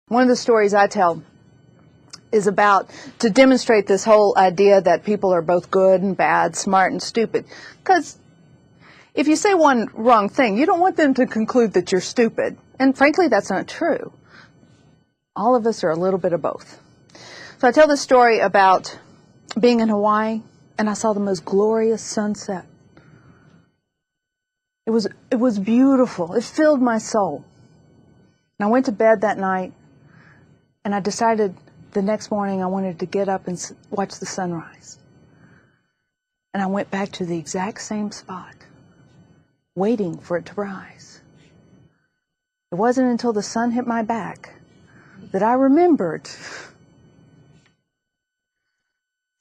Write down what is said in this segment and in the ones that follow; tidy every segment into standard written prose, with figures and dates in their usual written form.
One of the stories I tell is about to demonstrate this whole idea that people are both good and bad, smart and stupid. Because if you say one wrong thing, you don't want them to conclude that you're stupid. And frankly, that's not true. All of us are a little bit of both. So I tell this story about being in Hawaii, and I saw the most glorious sunset. It was beautiful. It filled my soul. And I went to bed that night, and I decided the next morning I wanted to get up and watch the sunrise. And I went back to the exact same spot, waiting for it to rise. It wasn't until the sun hit my back that I remembered.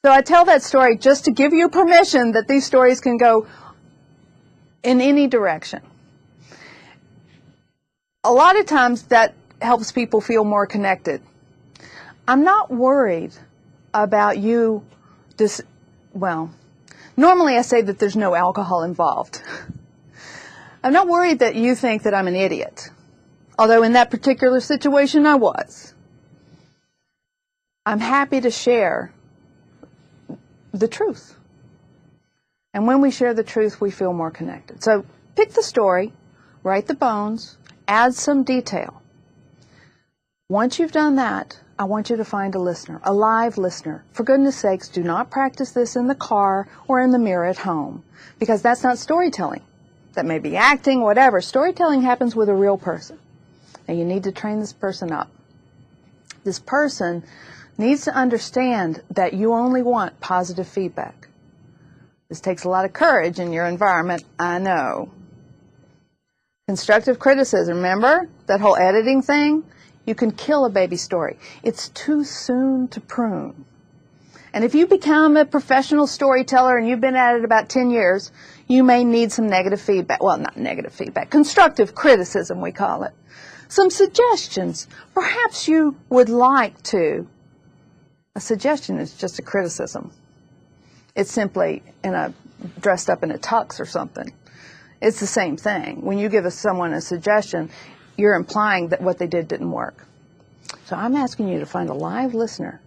So I tell that story just to give you permission that these stories can go in any direction. A lot of times that helps people feel more connected. I'm not worried about you normally I say that there's no alcohol involved. I'm not worried that you think that I'm an idiot, although in that particular situation I was. I'm happy to share the truth. And when we share the truth, we feel more connected. So pick the story, write the bones, add some detail. Once you've done that, I want you to find a listener, a live listener. For goodness sakes, do not practice this in the car or in the mirror at home, because that's not storytelling. That may be acting, whatever. Storytelling happens with a real person. Now you need to train this person up. This person needs to understand that you only want positive feedback. This takes a lot of courage in your environment, I know. Constructive criticism, remember that whole editing thing? You can kill a baby story. It's too soon to prune. And if you become a professional storyteller and you've been at it about 10 years, you may need some negative feedback. Well, not negative feedback, constructive criticism, we call it. Some suggestions. Perhaps you would like to. A suggestion is just a criticism. It's simply dressed up in a tux or something. It's the same thing. When you give someone a suggestion, you're implying that what they did didn't work. So I'm asking you to find a live listener.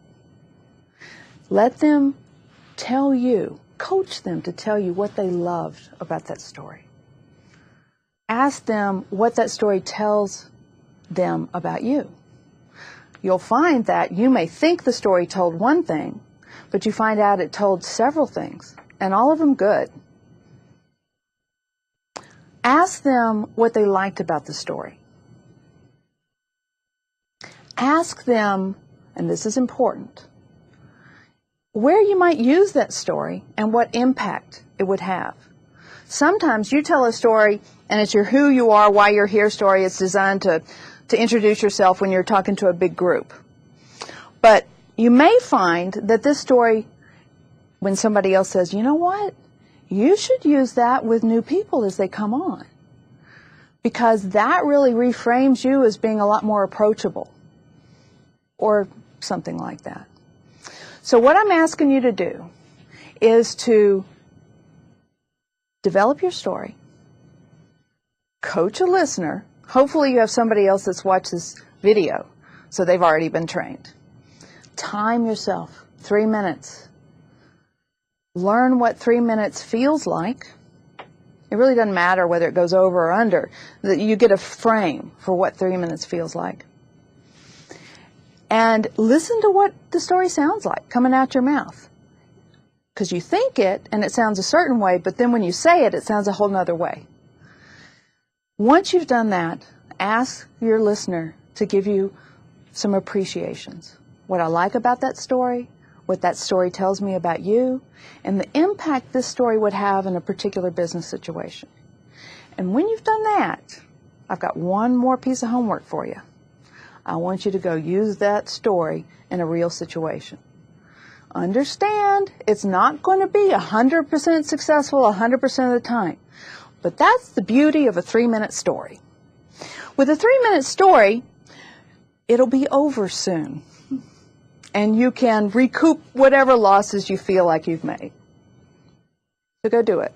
Let them tell you, coach them to tell you what they loved about that story. Ask them what that story tells them about you. You'll find that you may think the story told one thing, but you find out it told several things, and all of them good. Ask them what they liked about the story. Ask them, and this is important, where you might use that story and what impact it would have. Sometimes you tell a story and it's your who you are, why you're here story. It's designed to introduce yourself when you're talking to a big group. But you may find that this story, when somebody else says, you know what, you should use that with new people as they come on, because that really reframes you as being a lot more approachable, or something like that. So what I'm asking you to do is to develop your story, coach a listener. Hopefully you have somebody else that's watched this video, so they've already been trained. Time yourself, 3 minutes. Learn what 3 minutes feels like. It really doesn't matter whether it goes over or under. That you get a frame for what 3 minutes feels like. And listen to what the story sounds like coming out your mouth. Because you think it, and it sounds a certain way, but then when you say it, it sounds a whole nother way. Once you've done that, ask your listener to give you some appreciations. What I like about that story, what that story tells me about you, and the impact this story would have in a particular business situation. And when you've done that, I've got one more piece of homework for you. I want you to go use that story in a real situation. Understand, it's not going to be 100% successful 100% of the time. But that's the beauty of a 3-minute story. With a 3-minute story, it'll be over soon. And you can recoup whatever losses you feel like you've made. So go do it.